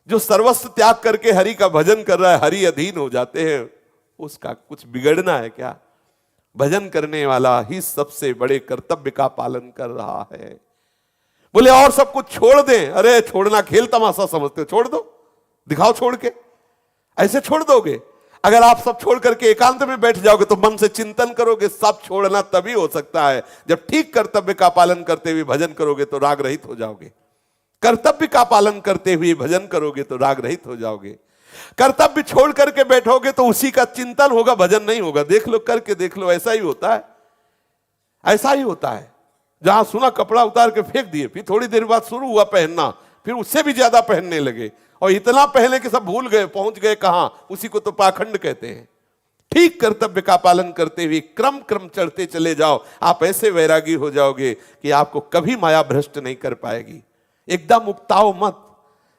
जो सर्वस्व त्याग करके हरि का भजन कर रहा है, हरि अधीन हो जाते हैं, उसका कुछ बिगड़ना है क्या? भजन करने वाला ही सबसे बड़े कर्तव्य का पालन कर रहा है। बोले और सब कुछ छोड़ दें, अरे छोड़ना खेल तमाशा समझते हो? छोड़ दो, दिखाओ छोड़ के। ऐसे छोड़ दोगे? अगर आप सब छोड़ करके एकांत में बैठ जाओगे तो मन से चिंतन करोगे, सब छोड़ना तभी हो सकता है जब ठीक कर्तव्य का पालन करते हुए भजन करोगे तो राग रहित हो जाओगे। कर्तव्य का पालन करते हुए भजन करोगे तो राग रहित हो जाओगे। कर्तव्य छोड़ करके बैठोगे तो उसी का चिंतन होगा, भजन नहीं होगा। देख लो, करके देख लो, ऐसा ही होता है, ऐसा ही होता है। जहां सुना कपड़ा उतार के फेंक दिए, फिर थोड़ी देर बाद शुरू हुआ पहनना, फिर उससे भी ज्यादा पहनने लगे, और इतना पहले कि सब भूल गए, पहुंच गए कहां? उसी को तो पाखंड कहते हैं। ठीक कर्तव्य का पालन करते हुए क्रम क्रम चढ़ते चले जाओ, आप ऐसे वैरागी हो जाओगे कि आपको कभी माया भ्रष्ट नहीं कर पाएगी। एकदम उकताओ मत,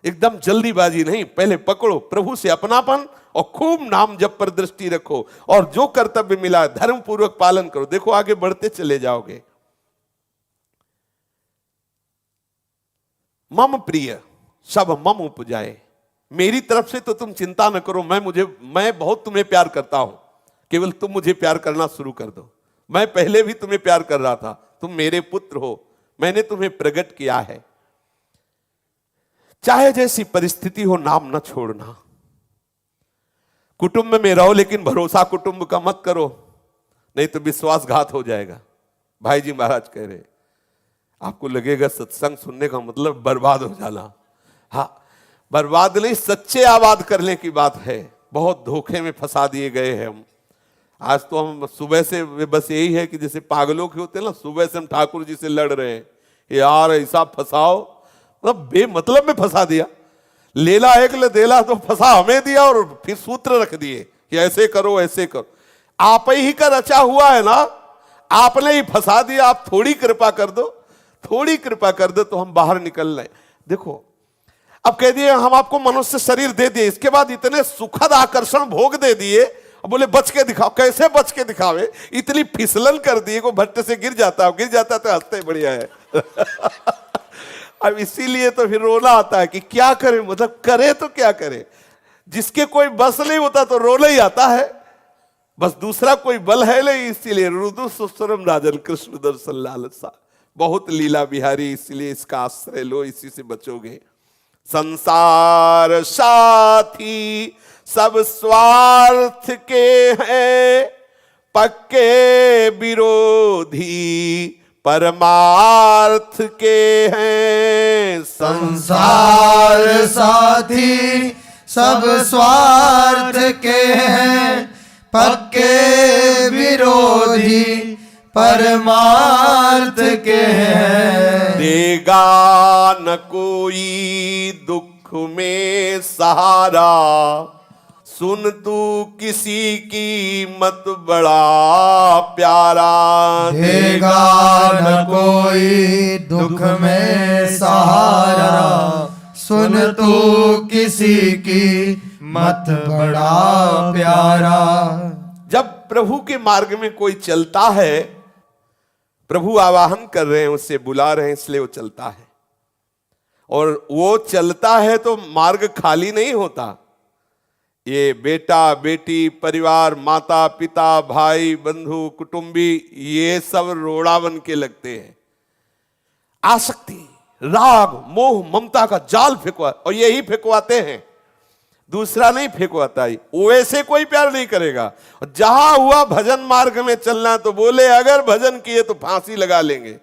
एकदम जल्दीबाजी नहीं, पहले पकड़ो प्रभु से अपनापन और खूब नाम जप पर दृष्टि रखो, और जो कर्तव्य मिला धर्म पूर्वक पालन करो। देखो आगे बढ़ते चले जाओगे। मम प्रिय सब मम उपजाए, मेरी तरफ से तो तुम चिंता न करो, मैं बहुत तुम्हें प्यार करता हूं, केवल तुम मुझे प्यार करना शुरू कर दो। मैं पहले भी तुम्हें प्यार कर रहा था, तुम मेरे पुत्र हो, मैंने तुम्हें प्रकट किया है। चाहे जैसी परिस्थिति हो नाम न छोड़ना। कुटुंब में रहो लेकिन भरोसा कुटुंब का मत करो, नहीं तो विश्वासघात हो जाएगा। भाई जी महाराज कह रहे, आपको लगेगा सत्संग सुनने का मतलब बर्बाद हो जाना। हाँ, बर्बाद नहीं, सच्चे आबाद करने की बात है। बहुत धोखे में फंसा दिए गए हैं हम। आज तो हम सुबह से बस यही है कि जैसे पागलों के होते हैं ना, सुबह से हम ठाकुर जी से लड़ रहे हैं, यार ऐसा फंसाओ, मतलब बेमतलब में फंसा दिया। लेला एक ले देला तो फंसा हमें दिया, और फिर सूत्र रख दिए कि ऐसे करो ऐसे करो। आप ही का रचा हुआ है ना, आपने ही फंसा दिया। आप थोड़ी कृपा कर दो, थोड़ी कृपा कर दो तो हम बाहर निकल रहे। देखो अब कह दिए हम आपको मनुष्य शरीर दे दिए, इसके बाद इतने सुखद आकर्षण भोग दे दिए, अब बोले बच के दिखाओ। कैसे बच के दिखावे? इतनी फिसलन कर दिए को भट्टे से गिर जाता तो हंसते बढ़िया है। अब इसीलिए तो फिर रोना आता है कि क्या करे, मतलब करे तो क्या करे। जिसके कोई बस नहीं होता तो रोना ही आता है, बस दूसरा कोई बल है नहीं। इसीलिए रुदु सुस्वरम राजन कृष्ण दर्शन लालसा, बहुत लीला बिहारी, इसीलिए इसका आश्रय लो, इसी से बचोगे। संसार साथी सब स्वार्थ के हैं, पक्के विरोधी परमार्थ के हैं। संसार साथी सब स्वार्थ के हैं, पक्के विरोधी परमार्थ के हैं। देगा न कोई दुख में सहारा, सुन तू किसी की मत बड़ा प्यारा। देगा न कोई दुख में सहारा, सुन तू किसी की मत बड़ा प्यारा। जब प्रभु के मार्ग में कोई चलता है, प्रभु आवाहन कर रहे हैं, उससे बुला रहे हैं, इसलिए वो चलता है। और वो चलता है तो मार्ग खाली नहीं होता। ये बेटा बेटी परिवार माता पिता भाई बंधु कुटुंबी ये सब रोड़ा बन के लगते हैं। आसक्ति राग मोह ममता का जाल फेंकवा, और यही फेंकवाते हैं, दूसरा नहीं फेंकवाता ही। वैसे कोई प्यार नहीं करेगा। जहां हुआ भजन मार्ग में चलना तो बोले अगर भजन किए तो फांसी लगा लेंगे।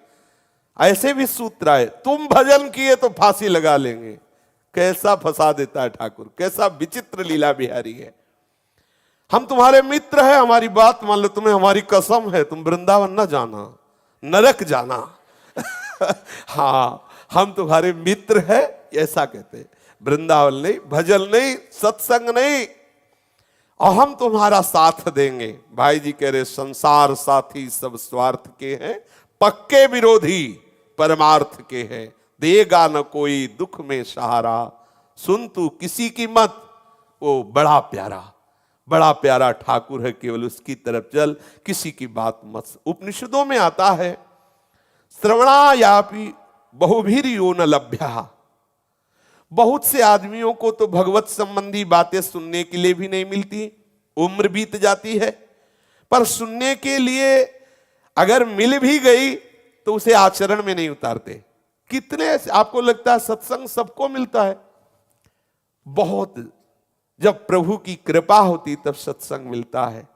ऐसे भी सूत्र आए, तुम भजन किए तो फांसी लगा लेंगे। कैसा फंसा देता है ठाकुर, कैसा विचित्र लीला बिहारी है। हम तुम्हारे मित्र हैं, हमारी बात मान लो, तुम्हें हमारी कसम है तुम वृंदावन न जाना, नरक जाना। हाँ हम तुम्हारे मित्र हैं, ऐसा कहते हैं। वृंदावन नहीं, भजन नहीं, सत्संग नहीं, और हम तुम्हारा साथ देंगे। भाई जी कह रहे संसार साथी सब स्वार्थ के हैं, पक्के विरोधी परमार्थ के हैं। देगा न कोई दुख में सहारा, सुन तू किसी की मत। वो बड़ा प्यारा ठाकुर है, केवल उसकी तरफ चल, किसी की बात मत। उपनिषदों में आता है श्रवणायापि बहुभिर यो न लभ्या। बहुत से आदमियों को तो भगवत संबंधी बातें सुनने के लिए भी नहीं मिलती, उम्र बीत जाती है, पर सुनने के लिए अगर मिल भी गई तो उसे आचरण में नहीं उतारते। कितने आपको लगता है सत्संग सबको मिलता है? बहुत, जब प्रभु की कृपा होती तब सत्संग मिलता है।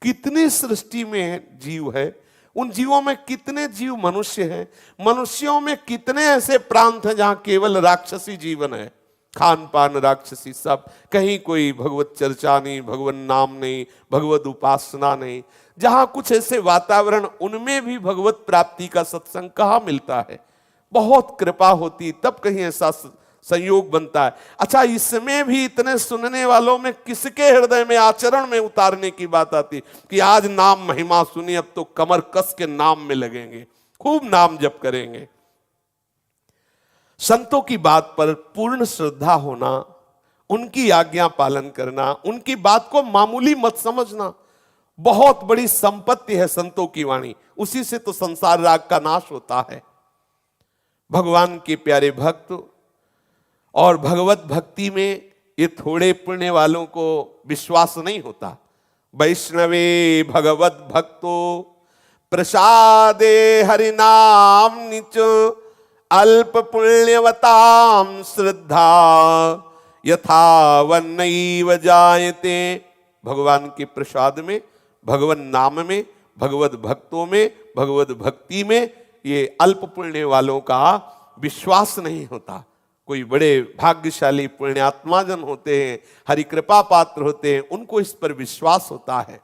कितनी सृष्टि में जीव है, उन जीवों में कितने जीव मनुष्य हैं, मनुष्यों में कितने ऐसे प्रांत हैं जहां केवल राक्षसी जीवन है, खान पान राक्षसी सब, कहीं कोई भगवत चर्चा नहीं, भगवत नाम नहीं, भगवत उपासना नहीं। जहां कुछ ऐसे वातावरण, उनमें भी भगवत प्राप्ति का सत्संग कहाँ मिलता है? बहुत कृपा होती तब कहीं ऐसा संयोग बनता है। अच्छा, इसमें भी इतने सुनने वालों में किसके हृदय में आचरण में उतारने की बात आती कि आज नाम महिमा सुनी, अब तो कमर कस के नाम में लगेंगे, खूब नाम जप करेंगे। संतों की बात पर पूर्ण श्रद्धा होना, उनकी आज्ञा पालन करना, उनकी बात को मामूली मत समझना, बहुत बड़ी संपत्ति है संतों की वाणी। उसी से तो संसार राग का नाश होता है। भगवान के प्यारे भक्त और भगवत भक्ति में ये थोड़े पुण्य वालों को विश्वास नहीं होता। वैष्णवे भगवत भक्तो प्रसादे हरिनाम निच अल्प पुण्यवताम श्रद्धा यथा वन्नैव जायते। भगवान के प्रसाद में, भगवान नाम में, भगवत भक्तों में, भगवत भक्ति में ये अल्प पुण्य वालों का विश्वास नहीं होता। कोई बड़े भाग्यशाली पुण्यात्मा जन होते हैं, हरि कृपा पात्र होते हैं, उनको इस पर विश्वास होता है।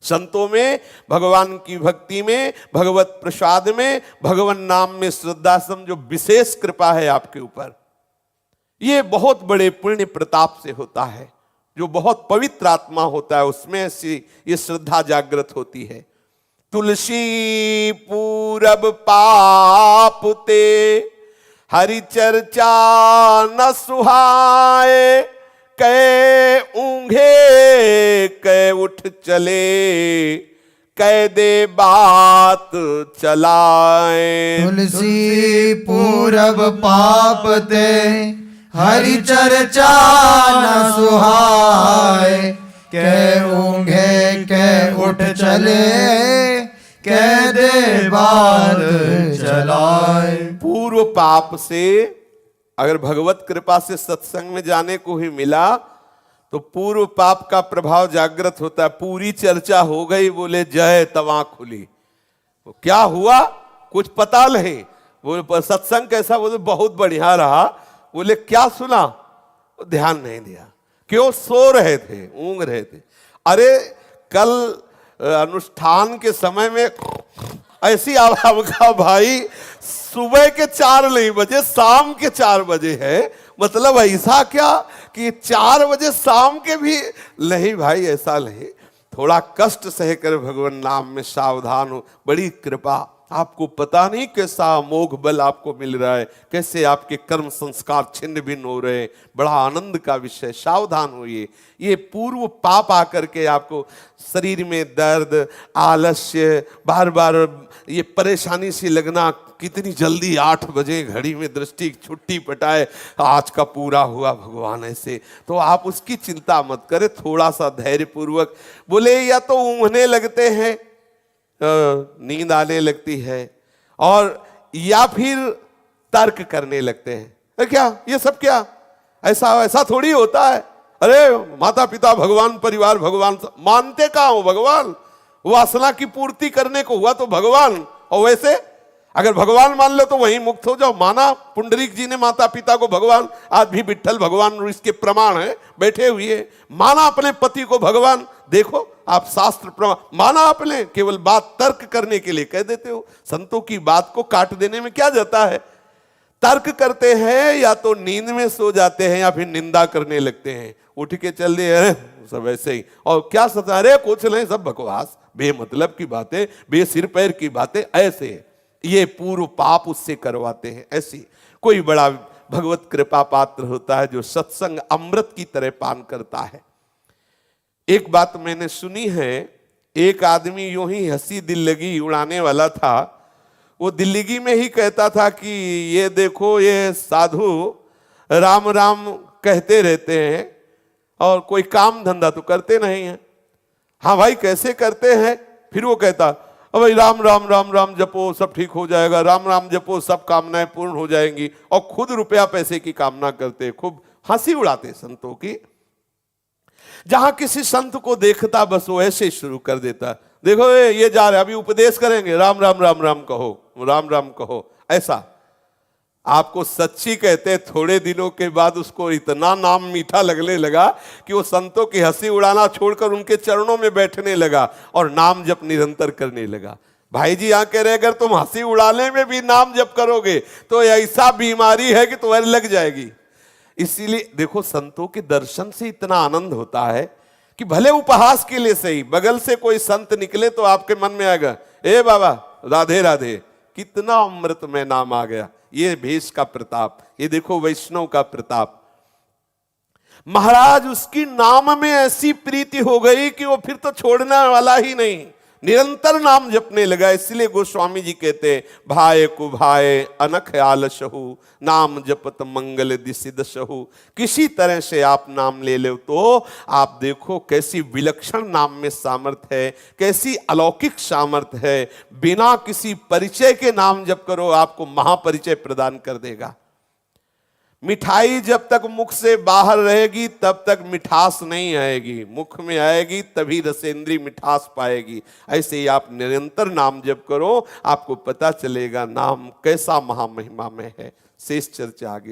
संतों में, भगवान की भक्ति में, भगवत प्रसाद में, भगवान नाम में श्रद्धा, समझो विशेष कृपा है आपके ऊपर। ये बहुत बड़े पुण्य प्रताप से होता है। जो बहुत पवित्र आत्मा होता है उसमें से ये श्रद्धा जागृत होती है। तुलसी पूरब पाप ते हरि चर्चा न सुहाए, कै ऊंघे कै उठ चले, कै दे बात चलाए। तुलसी पूरब पाप ते हरि चर्चा न सुहाए, कै ऊंघे कै उठ चले, कै दे बात चलाए। पूर्व पाप से अगर भगवत कृपा से सत्संग में जाने को ही मिला तो पूर्व पाप का प्रभाव जागृत होता है। पूरी चर्चा हो गई, बोले जय तवा खुली। वो क्या हुआ कुछ पता नहीं। बोले सत्संग कैसा? बोले बहुत बढ़िया रहा। बोले क्या सुना? ध्यान नहीं दिया। क्यों? सो रहे थे, ऊँग रहे थे। अरे कल अनुष्ठान के समय में ऐसी आवाज का भाई, सुबह के 4 नहीं बजे, शाम के 4 बजे है। मतलब ऐसा क्या कि 4 बजे शाम के भी नहीं भाई, ऐसा नहीं। थोड़ा कष्ट सहकर भगवान नाम में सावधान हो, बड़ी कृपा। आपको पता नहीं कैसा अमोघ बल आपको मिल रहा है, कैसे आपके कर्म संस्कार छिन्न भिन्न हो रहे हैं। बड़ा आनंद का विषय, सावधान होइए। ये पूर्व पाप आकर के आपको शरीर में दर्द, आलस्य, बार बार ये परेशानी सी लगना, कितनी जल्दी 8 बजे घड़ी में दृष्टि छुट्टी पटाए, आज का पूरा हुआ भगवान ऐसे, तो आप उसकी चिंता मत करें। थोड़ा सा धैर्य पूर्वक बोले, या तो ऊँघने लगते हैं, नींद आने लगती है, और या फिर तर्क करने लगते हैं। अरे क्या ये सब, क्या ऐसा ऐसा थोड़ी होता है? अरे माता पिता भगवान, परिवार भगवान, मानते कहाँ हो भगवान? वासना की पूर्ति करने को हुआ तो भगवान, और वैसे अगर भगवान मान लो तो वहीं मुक्त हो जाओ। माना पुंडरीक जी ने माता पिता को भगवान, आज भी विठ्ठल भगवान इसके प्रमाण है बैठे हुए। माना अपने पति को भगवान, देखो आप शास्त्र प्रमाण माना आपने, केवल बात तर्क करने के लिए कह देते हो। संतों की बात को काट देने में क्या जाता है? तर्क करते हैं, या तो नींद में सो जाते हैं, या फिर निंदा करने लगते हैं, उठ के चल दिए, अरे सब ऐसे ही, और क्या सता, अरे कुछ नहीं, सब बकवास, बेमतलब की बातें, बेसिर पैर की बातें, ऐसे ये पूर्व पाप उससे करवाते हैं। ऐसी कोई बड़ा भगवत कृपा पात्र होता है जो सत्संग अमृत की तरह पान करता है। एक बात मैंने सुनी है, एक आदमी यूं ही हंसी दिल्लगी उड़ाने वाला था। वो दिल्लगी में ही कहता था कि ये देखो, ये साधु राम राम कहते रहते हैं और कोई काम धंधा तो करते नहीं है। हाँ भाई, कैसे करते हैं? फिर वो कहता, अब भाई राम राम राम राम जपो सब ठीक हो जाएगा, राम राम जपो सब कामनाएं पूर्ण हो जाएंगी, और खुद रुपया पैसे की कामना करते, खूब हंसी उड़ाते संतों की। जहां किसी संत को देखता बस वो ऐसे शुरू कर देता, देखो ये जा रहे, अभी उपदेश करेंगे, राम राम राम राम कहो, राम राम कहो। ऐसा आपको सच्ची कहते, थोड़े दिनों के बाद उसको इतना नाम मीठा लगने लगा कि वो संतों की हंसी उड़ाना छोड़कर उनके चरणों में बैठने लगा और नाम जप निरंतर करने लगा। भाई जी यहाँ कह रहे, अगर तुम हंसी उड़ाने में भी नाम जप करोगे तो ऐसा बीमारी है कि तुम्हारी लग जाएगी। इसीलिए देखो, संतों के दर्शन से इतना आनंद होता है कि भले उपहास के लिए सही, बगल से कोई संत निकले तो आपके मन में आएगा, ए बाबा राधे राधे, कितना अमृत में नाम आ गया। ये भेष का प्रताप, ये देखो वैष्णव का प्रताप। महाराज उसकी नाम में ऐसी प्रीति हो गई कि वो फिर तो छोड़ने वाला ही नहीं, निरंतर नाम जपने लगा। इसलिए गोस्वामी जी कहते हैं, भाए कुभाए अनख आलसहु, नाम जपत मंगल दिसिदसहु। किसी तरह से आप नाम ले लो तो आप देखो कैसी विलक्षण नाम में सामर्थ्य है, कैसी अलौकिक सामर्थ्य है। बिना किसी परिचय के नाम जप करो, आपको महापरिचय प्रदान कर देगा। मिठाई जब तक मुख से बाहर रहेगी तब तक मिठास नहीं आएगी, मुख में आएगी तभी रसेंद्री मिठास पाएगी। ऐसे ही आप निरंतर नाम जप करो, आपको पता चलेगा नाम कैसा महामहिमा में है। शेष चर्चा आगे।